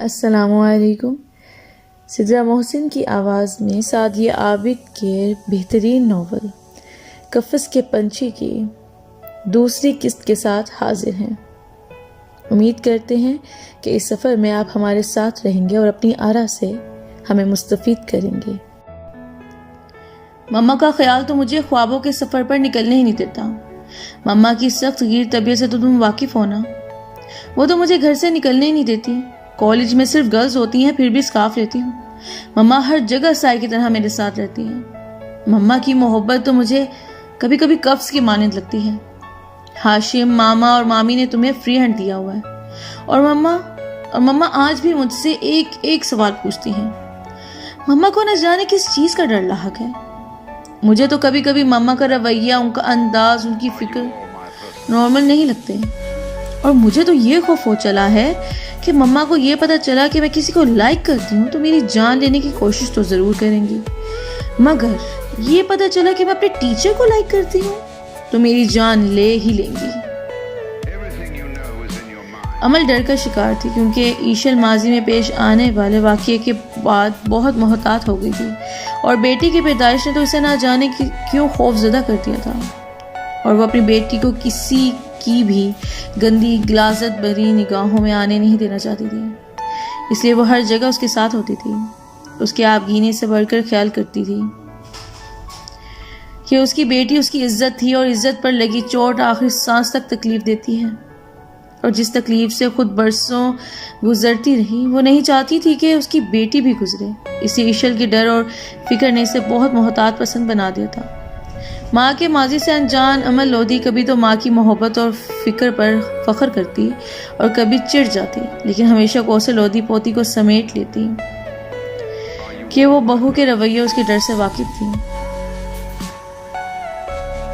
अस्सलामुअलैकुम। सिद्रा मोहसिन की आवाज़ में सादिया आबिद के बेहतरीन नावल कफ़स के पंछी की दूसरी किस्त के साथ हाजिर हैं। उम्मीद करते हैं कि इस सफ़र में आप हमारे साथ रहेंगे और अपनी आरा से हमें मुस्तफ़ीद करेंगे। मम्मा का ख्याल तो मुझे ख्वाबों के सफ़र पर निकलने ही नहीं देता। मम्मा की सख्त गिर तबीयत से तो तुम वाकिफ़ हो ना। वो तो मुझे घर से निकलने ही नहीं देती। कॉलेज में सिर्फ गर्ल्स होती हैं, फिर भी स्कार्फ लेती हूँ। मम्मा हर जगह साई की तरह मेरे साथ रहती हैं। मम्मा की मोहब्बत तो मुझे कभी कभी कफ्स की मानद लगती है। हाशिम, मामा और मामी ने तुम्हें फ्री हैंड दिया हुआ है और मम्मा आज भी मुझसे एक एक सवाल पूछती हैं। मम्मा को न जाने किस चीज़ का डर लाहक है। मुझे तो कभी कभी मम्मा का रवैया, उनका अंदाज, उनकी फिक्र नॉर्मल नहीं लगते और मुझे तो ये खौफ हो चला है कि मम्मा को ये पता चला कि मैं किसी को लाइक करती हूँ तो मेरी जान लेने की कोशिश तो ज़रूर करेंगी, मगर ये पता चला कि मैं अपने टीचर को लाइक करती हूँ तो मेरी जान ले ही लेंगी। अमल डर का शिकार थी क्योंकि ईशल माजी में पेश आने वाले वाक़ये के बाद बहुत मोहतात हो गई थी और बेटी की पैदाइश ने तो इसे ना जाने क्यों खौफजदा कर दिया था और वो अपनी बेटी को किसी की भी गंदी गिलाजत भरी निगाहों में आने नहीं देना चाहती थी। इसलिए वो हर जगह उसके साथ होती थी। उसके आबगीने से बढ़कर ख्याल करती थी कि उसकी बेटी उसकी इज्जत थी और इज्जत पर लगी चोट आखिरी सांस तक तकलीफ देती है और जिस तकलीफ से खुद बरसों गुजरती रही वो नहीं चाहती थी कि उसकी बेटी भी गुजरे। इसी ईशल के डर और फिक्र ने इसे बहुत मोहतात पसंद बना दिया था। माँ के माजी से अनजान अमल लोधी कभी तो माँ की मोहब्बत और फिक्र पर फख्र करती और कभी चिढ़ जाती, लेकिन हमेशा कौसर लोधी पोती को समेट लेती कि वो बहू के रवैये उसके डर से वाकिफ थी।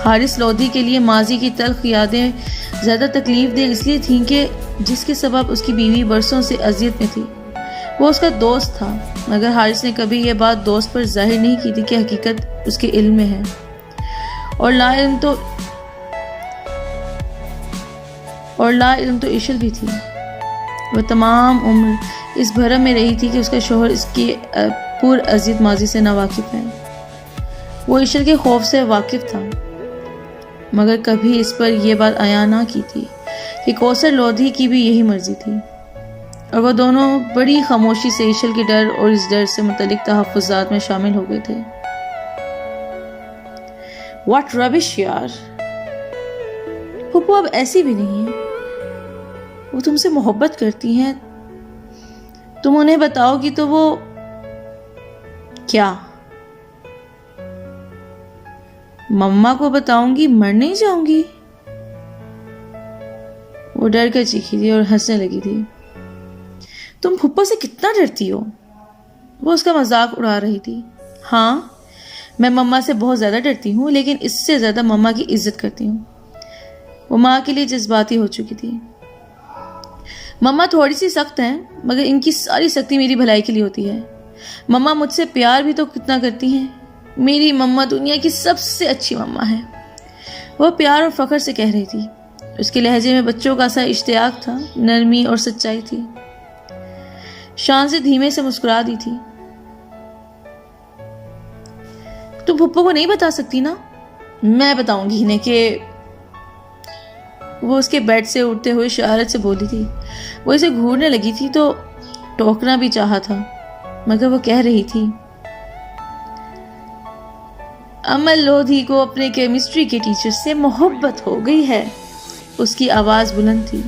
हारिस लोधी के लिए माजी की तल्ख यादें ज़्यादा तकलीफ दे इसलिए थीं कि जिसके सबब उसकी बीवी बरसों से अजियत में थी। वो उसका दोस्त था, मगर हारिस ने कभी ये बात दोस्त पर जाहिर नहीं की थी कि हकीकत उसके इल्म में है और ला इल्म तो ईशल भी थी। वह तमाम उम्र इस भरम में रही थी कि उसका शोहर इसकी पुर अजीत माजी से नावाकिफ है। वो ईशल के खौफ से वाकिफ था, मगर कभी इस पर यह बात आया ना की थी कि कौसर लोधी की भी यही मर्जी थी और वह दोनों बड़ी खामोशी से ईशल के डर और इस डर से मुतल्लिक तहफ़्फ़ुज़ात में शामिल हो गए थे। What rubbish यार, पप्पू अब ऐसी भी नहीं है। वो तुमसे मोहब्बत करती हैं, तुम उन्हें बताओगी तो वो क्या? मम्मा को बताऊंगी, मर नहीं जाऊंगी। वो डर कर चीखी थी और हंसने लगी थी। तुम फुप्पा से कितना डरती हो? वो उसका मजाक उड़ा रही थी। हाँ, मैं मम्मा से बहुत ज़्यादा डरती हूँ, लेकिन इससे ज़्यादा मम्मा की इज्जत करती हूँ। वो माँ के लिए जज्बाती हो चुकी थी। मम्मा थोड़ी सी सख्त हैं, मगर इनकी सारी सख्ती मेरी भलाई के लिए होती है। मम्मा मुझसे प्यार भी तो कितना करती हैं। मेरी मम्मा दुनिया की सबसे अच्छी मम्मा है। वह प्यार और फ़ख्र से कह रही थी। उसके लहजे में बच्चों का सा इश्तियाक था, नरमी और सच्चाई थी। शान से धीमे से मुस्कुरा दी थी। तुम पप्पू को नहीं बता सकती ना? मैं बताऊंगी इन्हें कि वो उसके बेड से उठते हुए शरारत से बोली थी। वो इसे घूरने लगी थी तो टोकना भी चाहा था, मगर वो कह रही थी। अमल लोधी को अपने केमिस्ट्री के टीचर से मोहब्बत हो गई है। उसकी आवाज बुलंद थी।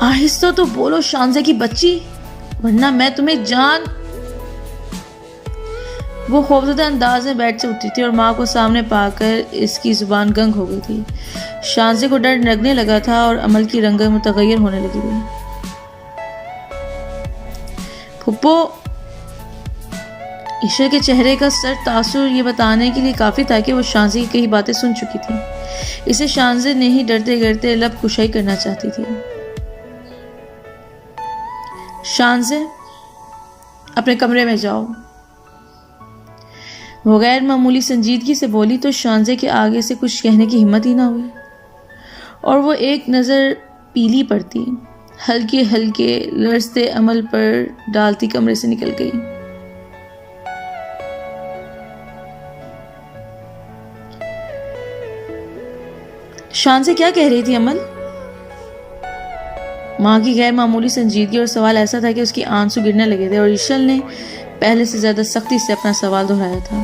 आहिस्ता तो बोलो शानज़े की बच्ची, वरना मैं तुम्हें जान। वो खौफजदा अंदाज में बेड से उठी थी और माँ को सामने पाकर इसकी जुबान गंग हो गई थी। शानज़े को डर लगने लगा था और अमल की रंगत मुतगय्यर होने लगी थी। फुप्पो, ईशर के चेहरे का सर तासुर ये बताने के लिए काफ़ी था कि वो शानज़े की कई बातें सुन चुकी थी। इसे शानज़े ने ही डरते डरते लब कुशाई करना चाहती थी। शानज़े, अपने कमरे में जाओ। वो गैर मामूली संजीदगी से बोली तो शानज़े के आगे से कुछ कहने की हिम्मत ही ना हुई और वो एक नज़र पीली पड़ती, हल्के हल्के लरजते अमल पर डालती कमरे से निकल गई। शान से क्या कह रही थी अमल? माँ की गैर मामूली संजीदगी और सवाल ऐसा था कि उसकी आंसू गिरने लगे थे और ईशल ने पहले से ज्यादा सख्ती से अपना सवाल दोहराया था।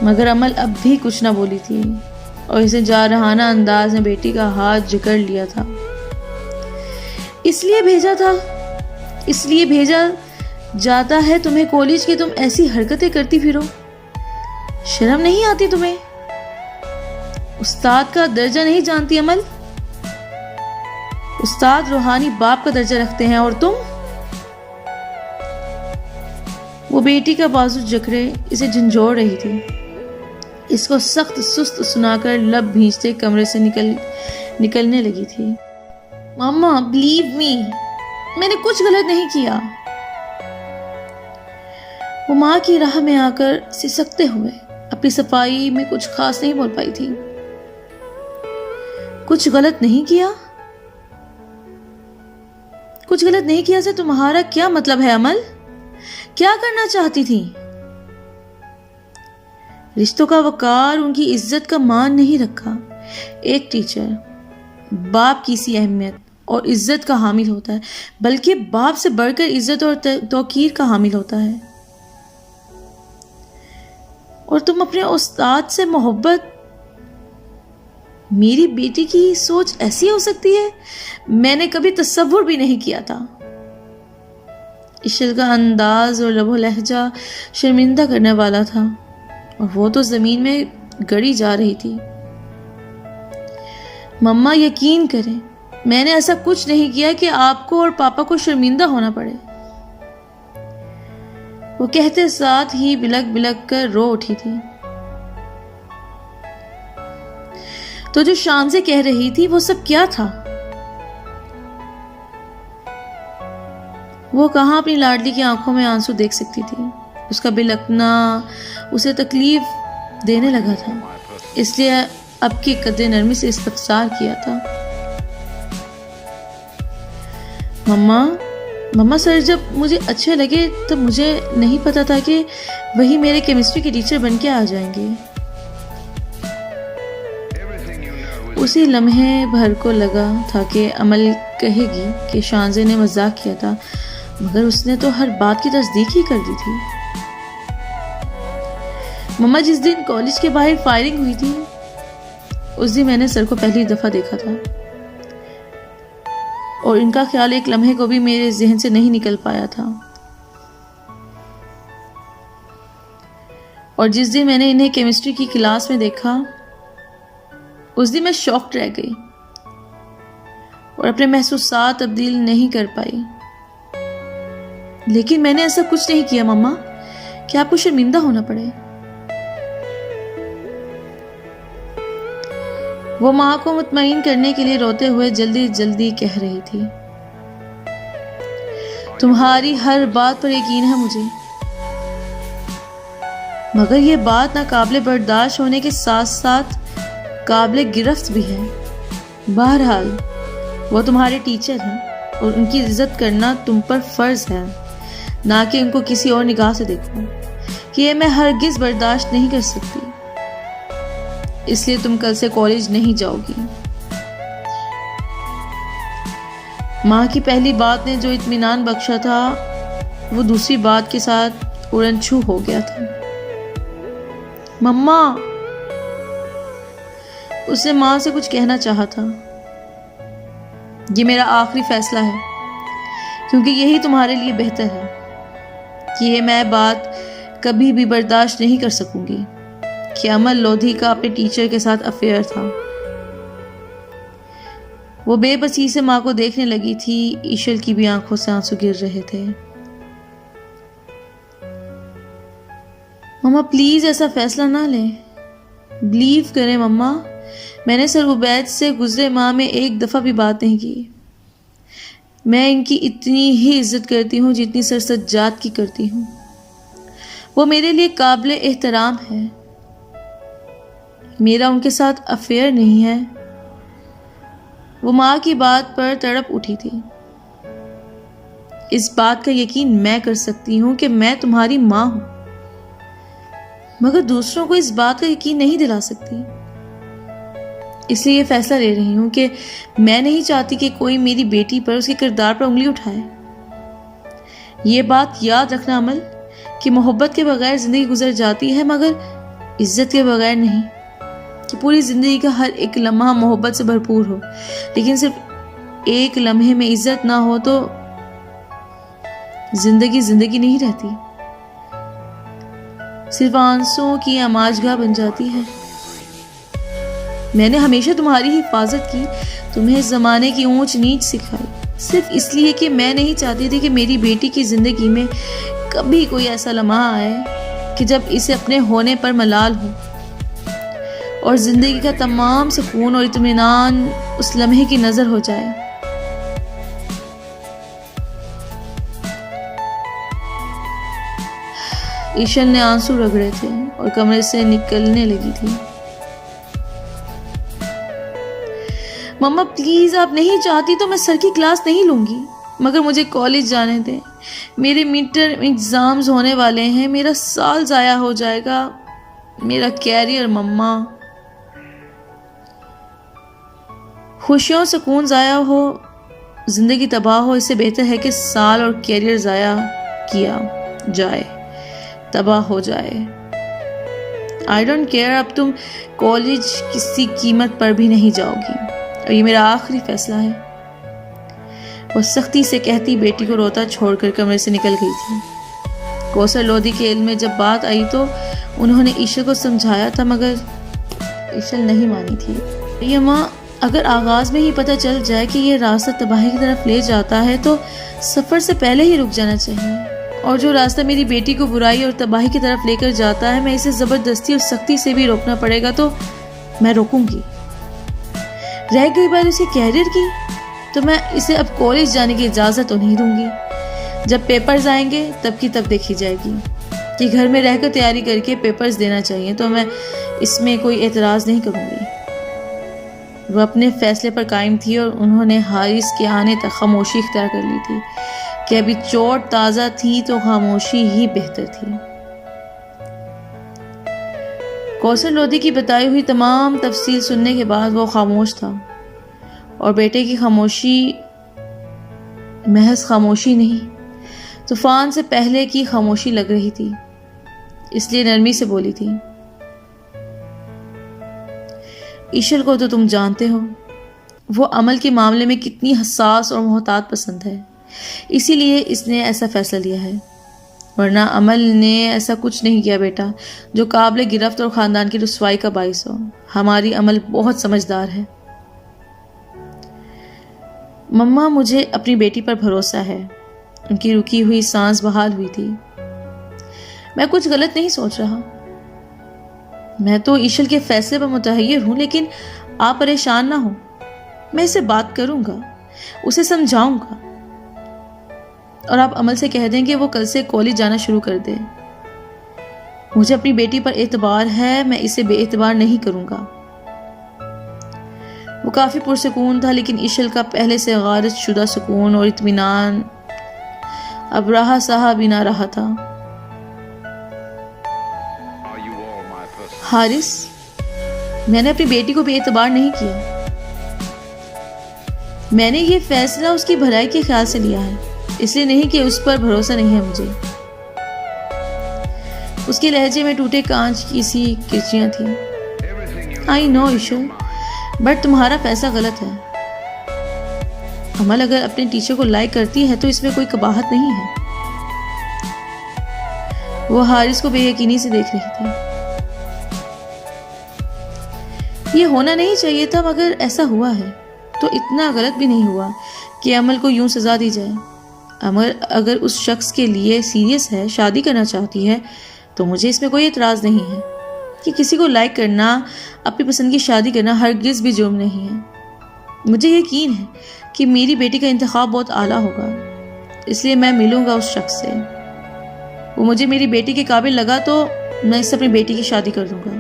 मगर अमल अब भी कुछ ना बोली थी और इसे जारहाना अंदाज में बेटी का हाथ जकड़ लिया था। इसलिए भेजा जाता है तुम्हें कॉलेज की, तुम ऐसी हरकतें करती फिरो, शर्म नहीं आती तुम्हें? उस्ताद का दर्जा नहीं जानती अमल? उस्ताद रूहानी बाप का दर्जा रखते हैं और तुम? वो बेटी का बाजू जकड़े इसे झंझोड़ रही थी। इसको सख्त सुस्त सुनाकर लब भींचते कमरे से निकलने लगी थी। मम्मा बिलीव मी, मैंने कुछ गलत नहीं किया। वो माँ की राह में आकर सिसकते हुए अपनी सफाई में कुछ खास नहीं बोल पाई थी। कुछ गलत नहीं किया? कुछ गलत नहीं किया से तुम्हारा क्या मतलब है अमल? क्या करना चाहती थी? रिश्तों का वकार, उनकी इज्जत का मान नहीं रखा। एक टीचर बाप की सी अहमियत और इज्जत का हामिल होता है, बल्कि बाप से बढ़कर इज्जत और तौकीर का हामिल होता है। और तुम अपने उस्ताद से मोहब्बत? मेरी बेटी की सोच ऐसी हो सकती है? मैंने कभी तसव्वुर भी नहीं किया था। इशल का अंदाज और लबो लहजा शर्मिंदा करने वाला था और वो तो जमीन में गड़ी जा रही थी। मम्मा यकीन करें, मैंने ऐसा कुछ नहीं किया कि आपको और पापा को शर्मिंदा होना पड़े। वो कहते साथ ही बिलक बिलक कर रो उठी थी। तो जो शान से कह रही थी वो सब क्या था? वो कहां अपनी लाडली की आंखों में आंसू देख सकती थी। उसका बिलकना उसे तकलीफ देने लगा था, इसलिए अब की कदे नरमी से इस्तफसार किया था। मम्मा सर जब मुझे अच्छे लगे तब मुझे नहीं पता था कि वही मेरे केमिस्ट्री के टीचर बन के आ जाएंगे। उसी लम्हे भर को लगा था कि अमल कहेगी कि शानजे ने मजाक किया था, मगर उसने तो हर बात की तस्दीक ही कर दी थी। मम्मा, जिस दिन कॉलेज के बाहर फायरिंग हुई थी उस दिन मैंने सर को पहली दफा देखा था और इनका ख्याल एक लम्हे को भी मेरे जहन से नहीं निकल पाया था। और जिस दिन मैंने इन्हें केमिस्ट्री की क्लास में देखा उस दिन मैं शॉक्ड रह गई और अपने महसूसात तब्दील नहीं कर पाई। लेकिन मैंने ऐसा कुछ नहीं किया मम्मा कि आपको शर्मिंदा होना पड़े। वो माँ को मुतमईन करने के लिए रोते हुए जल्दी जल्दी कह रही थी, तुम्हारी हर बात पर यकीन है मुझे, मगर ये बात नाकाबिले बर्दाश्त होने के साथ साथ काबिले गिरफ्त भी है। बहरहाल वो तुम्हारे टीचर हैं और उनकी इज्जत करना तुम पर फर्ज है, ना कि उनको किसी और निगाह से देखो, कि ये मैं हरगिज बर्दाश्त नहीं कर सकती। इसलिए तुम कल से कॉलेज नहीं जाओगी। माँ की पहली बात ने जो इत्मीनान बख्शा था वो दूसरी बात के साथ उड़नछू हो गया था। मम्मा, उसे माँ से कुछ कहना चाहा था। ये मेरा आखिरी फैसला है, क्योंकि यही तुम्हारे लिए बेहतर है कि ये मैं बात कभी भी बर्दाश्त नहीं कर सकूंगी कि अमल लोधी का अपने टीचर के साथ अफेयर था। वो बेबसी से माँ को देखने लगी थी। ईशल की भी आंखों से आंसू गिर रहे थे। मम्मा प्लीज ऐसा फैसला ना लें, बिलीव करें मम्मा, मैंने सर उबैद से गुजरे माह में एक दफा भी बात नहीं की। मैं इनकी इतनी ही इज्जत करती हूँ जितनी सर सज्जाद की करती हूँ। वो मेरे लिए काबिले एहतराम है। मेरा उनके साथ अफेयर नहीं है। वो माँ की बात पर तड़प उठी थी। इस बात का यकीन मैं कर सकती हूँ कि मैं तुम्हारी माँ हूं, मगर दूसरों को इस बात का यकीन नहीं दिला सकती। इसलिए ये फैसला ले रही हूं कि मैं नहीं चाहती कि कोई मेरी बेटी पर, उसके किरदार पर उंगली उठाए। ये बात याद रखना अमल, कि मोहब्बत के बगैर जिंदगी गुजर जाती है मगर इज्जत के बगैर नहीं। कि पूरी जिंदगी का हर एक लम्हा मोहब्बत से भरपूर हो, लेकिन सिर्फ एक लम्हे में इज्जत ना हो तो जिंदगी जिंदगी नहीं रहती, सिर्फ आंसुओं की आमाजगाह बन जाती है। मैंने हमेशा तुम्हारी हिफाजत की, तुम्हें इस जमाने की ऊंच नीच सिखाई, सिर्फ इसलिए कि मैं नहीं चाहती थी कि मेरी बेटी की जिंदगी में कभी कोई ऐसा लम्हा आए कि जब इसे अपने होने पर मलाल हो और जिंदगी का तमाम सुकून और इत्मीनान उस लम्हे की नजर हो जाए। ईशन ने आंसू रगड़े थे और कमरे से निकलने लगी थी। मम्मा प्लीज, आप नहीं चाहती तो मैं सर की क्लास नहीं लूंगी, मगर मुझे कॉलेज जाने दें। मेरे मिड टर्म एग्जाम्स होने वाले हैं, मेरा साल जाया हो जाएगा, मेरा कैरियर। मम्मा, खुशियों सुकून जाया हो, जिंदगी तबाह हो, इससे बेहतर है कि साल और कैरियर जाया किया जाए, तबाह हो जाए। आई डोंट केयर, अब तुम कॉलेज किसी कीमत पर भी नहीं जाओगी और ये मेरा आखिरी फैसला है। वो सख्ती से कहती बेटी को रोता छोड़कर कमरे से निकल गई थी। कौसर लोधी के इल्म में जब बात आई तो उन्होंने ईशल को समझाया था, मगर ईशल नहीं मानी थी। ये माँ, अगर आगाज में ही पता चल जाए कि ये रास्ता तबाही की तरफ ले जाता है तो सफर से पहले ही रुक जाना चाहिए, और जो रास्ता मेरी बेटी को बुराई और तबाही की तरफ लेकर जाता है, मैं इसे जबरदस्ती और सख्ती से भी रोकना पड़ेगा तो मैं रोकूंगी। रह गई बात उसके कैरियर की, तो मैं इसे अब कॉलेज जाने की इजाज़त तो नहीं दूंगी। जब पेपर्स आएंगे तब की तब देखी जाएगी कि घर में रहकर तैयारी करके पेपर्स देना चाहिए, तो मैं इसमें कोई एतराज़ नहीं करूंगी। वो अपने फैसले पर कायम थी और उन्होंने हारिस के आने तक खामोशी इख्तियार कर ली थी कि अभी चोट ताज़ा थी तो खामोशी ही बेहतर थी। कौसर लोधी की बताई हुई तमाम तफसील सुनने के बाद वो खामोश था, और बेटे की खामोशी महज खामोशी नहीं, तूफान से पहले की खामोशी लग रही थी। इसलिए नरमी से बोली थी, ईशल को तो तुम जानते हो, वो अमल के मामले में कितनी हसास और मोहतात पसंद है, इसीलिए इसने ऐसा फैसला लिया है, वरना अमल ने ऐसा कुछ नहीं किया बेटा जो काबिल गिरफ्त और ख़ानदान की रुसवाई का बाइस हो। हमारी अमल बहुत समझदार है। मम्मा, मुझे अपनी बेटी पर भरोसा है। उनकी रुकी हुई सांस बहाल हुई थी। मैं कुछ गलत नहीं सोच रहा। मैं तो ईशल के फैसले पर मुतहय्यर हूं, लेकिन आप परेशान ना हो। मैं इससे बात करूंगा, उसे समझाऊंगा, और आप अमल से कह दें कि वो कल से कॉलेज जाना शुरू कर दे। मुझे अपनी बेटी पर एतबार है, मैं इसे बेएतबार नहीं करूंगा। वो काफी पुरसुकून था, लेकिन ईशल का पहले से गारज शुदा सुकून और इत्मीनान अब रहा सहा भी ना रहा था। हारिस, मैंने अपनी बेटी को बेएतबार नहीं किया। मैंने ये फैसला उसकी भलाई के ख्याल से लिया है, इसलिए नहीं कि उस पर भरोसा नहीं है मुझे। उसके लहजे में टूटे कांच की सी किरचियां थी। आई नो ईशल, बट तुम्हारा फैसला गलत है। अमल अगर अपने टीचर को लाइक करती है तो इसमें कोई कबाहत नहीं है। वो हारिस को बेयकीनी से देख रही थी। ये होना नहीं चाहिए था, मगर ऐसा हुआ है, तो इतना गलत भी नहीं हुआ कि अमल को यूं सजा दी जाए। अमल अगर उस शख्स के लिए सीरियस है, शादी करना चाहती है, तो मुझे इसमें कोई एतराज़ नहीं है। कि किसी को लाइक करना, अपनी पसंद की शादी करना हरगिज़ भी जुर्म नहीं है। मुझे यकीन है कि मेरी बेटी का इंतखाब बहुत आला होगा, इसलिए मैं मिलूंगा उस शख्स से। वो मुझे मेरी बेटी के काबिल लगा तो मैं इससे अपनी बेटी की शादी कर दूंगा,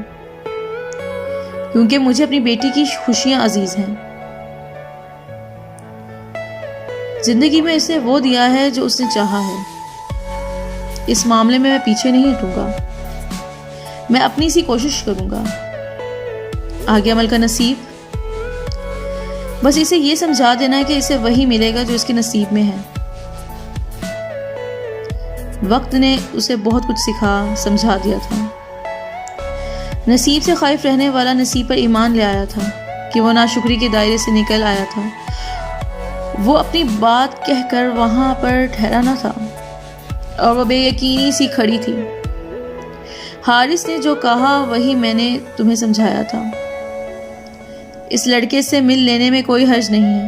क्योंकि मुझे अपनी बेटी की खुशियां अजीज हैं। जिंदगी में इसे वो दिया है जो उसने चाहा है। इस मामले में मैं पीछे नहीं हटूंगा, मैं अपनी सी कोशिश करूंगा। आगे अमल का नसीब, बस इसे ये समझा देना है कि इसे वही मिलेगा जो इसके नसीब में है। वक्त ने उसे बहुत कुछ सिखा समझा दिया था। नसीब से खौफ रहने वाला नसीब पर ईमान ले आया था कि वो नाशुक्री के दायरे से निकल आया था। वो अपनी बात कहकर वहां पर ठहरा ना था और वो बेयकीनी सी खड़ी थी। हारिस ने जो कहा वही मैंने तुम्हें समझाया था। इस लड़के से मिल लेने में कोई हर्ज नहीं है।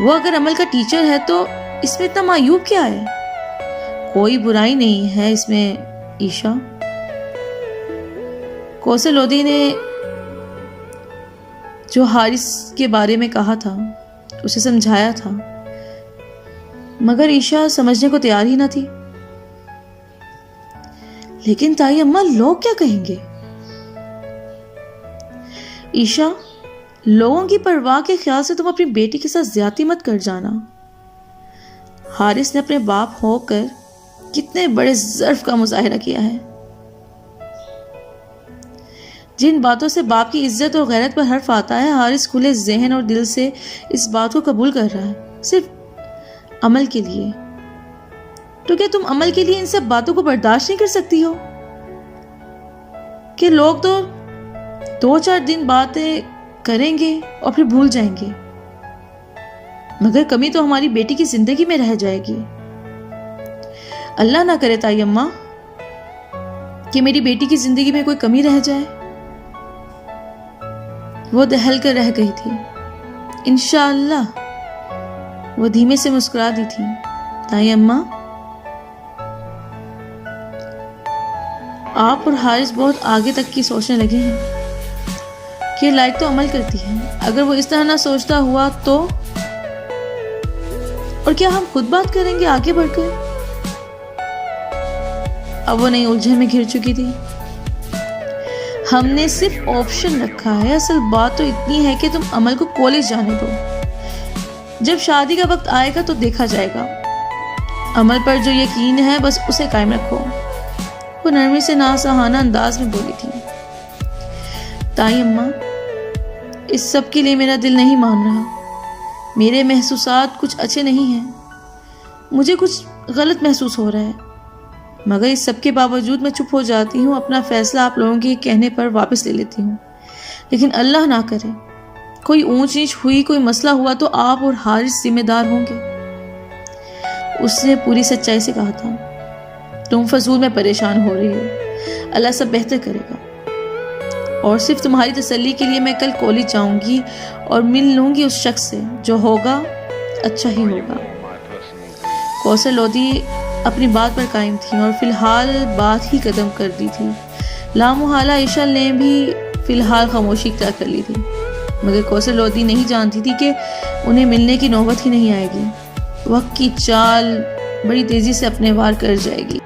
वो अगर अमल का टीचर है तो इसमें इतना मायूब क्या है? कोई बुराई नहीं है इसमें ईशा। कौसर लोधी ने जो हारिस के बारे में कहा था उसे समझाया था, मगर ईशा समझने को तैयार ही ना थी। लेकिन ताई अम्मा, लोग क्या कहेंगे? ईशा, लोगों की परवाह के ख्याल से तुम अपनी बेटी के साथ ज्यादती मत कर जाना। हारिस ने अपने बाप होकर कितने बड़े ज़र्फ का मुजाहिरा किया है। जिन बातों से बाप की इज्जत और गैरत पर हर्फ आता है, हारिस खुले ज़हन और दिल से इस बात को कबूल कर रहा है, सिर्फ अमल के लिए। तो क्या तुम अमल के लिए इन सब बातों को बर्दाश्त नहीं कर सकती हो? कि लोग तो 2-4 दिन बातें करेंगे और फिर भूल जाएंगे, मगर कमी तो हमारी बेटी की जिंदगी में रह जाएगी। अल्लाह ना करे ताई अम्मा कि मेरी बेटी की जिंदगी में कोई कमी रह जाए। वो दहल कर रह गई थी। इंशाअल्लाह, वो धीमे से मुस्कुरा दी थी। ताई अम्मा, आप और हारिस बहुत आगे तक की सोचने लगे हैं कि लाइक तो अमल करती है। अगर वो इस तरह ना सोचता हुआ तो? और क्या हम खुद बात करेंगे आगे बढ़कर? अब वो नई उलझन में घिर चुकी थी। हमने सिर्फ ऑप्शन रखा है। असल बात तो इतनी है कि तुम अमल को कॉलेज जाने दो। जब शादी का वक्त आएगा तो देखा जाएगा। अमल पर जो यकीन है बस उसे कायम रखो। वो नरमी से नासहाना अंदाज में बोली थी। ताई अम्मा, इस सब के लिए मेरा दिल नहीं मान रहा। मेरे महसूसात कुछ अच्छे नहीं हैं। मुझे कुछ गलत महसूस हो रहा है, मगर इस सब के बावजूद मैं चुप हो जाती हूँ। अपना फैसला आप लोगों के कहने पर वापस ले लेती हूँ। लेकिन अल्लाह ना करे कोई ऊंच नीच हुई, कोई मसला हुआ तो आप और हारिस जिम्मेदार होंगे। उसने पूरी सच्चाई से कहा था, तुम फजूल में परेशान हो रही हो, अल्लाह सब बेहतर करेगा। और सिर्फ तुम्हारी तसल्ली के लिए मैं कल कॉलेज जाऊंगी और मिल लूंगी उस शख्स से। जो होगा अच्छा ही होगा। कौसर लोधी अपनी बात पर कायम थी और फिलहाल बात ही खत्म कर दी थी। लामुहाला ईशा ने भी फिलहाल खामोशी इख्तियार कर ली थी, मगर कौसर लोधी नहीं जानती थी कि उन्हें मिलने की नौबत ही नहीं आएगी। वक्त की चाल बड़ी तेजी से अपने वार कर जाएगी।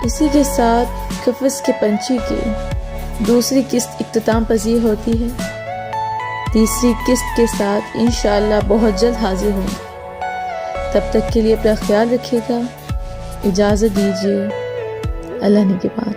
इसी के साथ कफ़स के पंछी की दूसरी किस्त इख्तिताम पजीर होती है। तीसरी किस्त के साथ इंशाअल्लाह बहुत जल्द हाजिर हूँ। तब तक के लिए अपना ख्याल रखिएगा। इजाज़त दीजिए। अल्लाह ने के बाद।